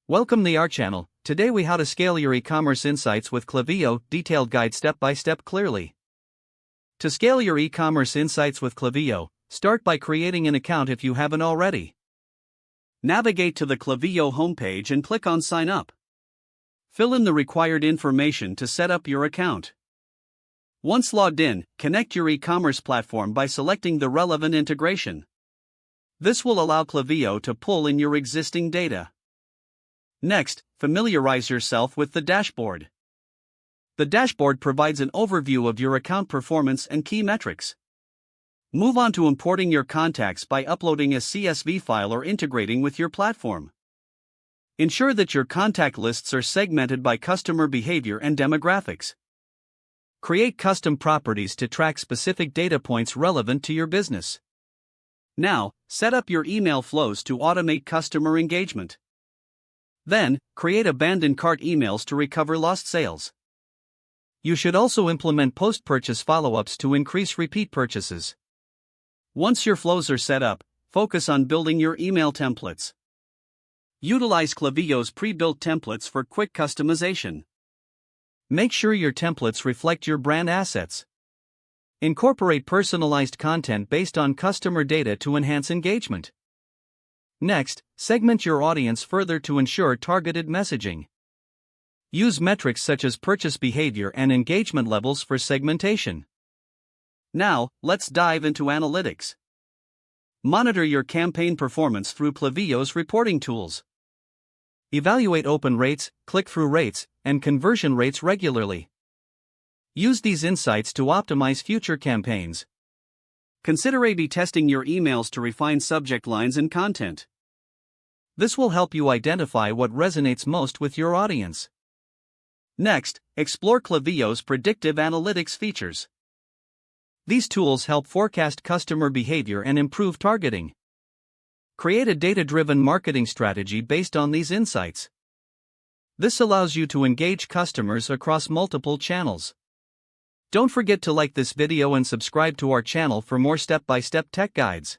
Welcome to our channel. Today we how to scale your e-commerce insights with Klaviyo, detailed guide step by step clearly. To scale your e-commerce insights with Klaviyo, start by creating an account if you haven't already. Navigate to the Klaviyo homepage and click on Sign Up. Fill in the required information to set up your account. Once logged in, connect your e-commerce platform by selecting the relevant integration. This will allow Klaviyo to pull in your existing data. Next, familiarize yourself with the dashboard. The dashboard provides an overview of your account performance and key metrics. Move on to importing your contacts by uploading a CSV file or integrating with your platform. Ensure that your contact lists are segmented by customer behavior and demographics. Create custom properties to track specific data points relevant to your business. Now, set up your email flows to automate customer engagement. Then, create abandoned cart emails to recover lost sales. You should also implement post-purchase follow-ups to increase repeat purchases. Once your flows are set up, focus on building your email templates. Utilize Klaviyo's pre-built templates for quick customization. Make sure your templates reflect your brand assets. Incorporate personalized content based on customer data to enhance engagement. Next, segment your audience further to ensure targeted messaging. Use metrics such as purchase behavior and engagement levels for segmentation. Now, let's dive into analytics. Monitor your campaign performance through Klaviyo's reporting tools. Evaluate open rates, click-through rates, and conversion rates regularly. Use these insights to optimize future campaigns. Consider A/B testing your emails to refine subject lines and content. This will help you identify what resonates most with your audience. Next, explore Klaviyo's predictive analytics features. These tools help forecast customer behavior and improve targeting. Create a data-driven marketing strategy based on these insights. This allows you to engage customers across multiple channels. Don't forget to like this video and subscribe to our channel for more step-by-step tech guides.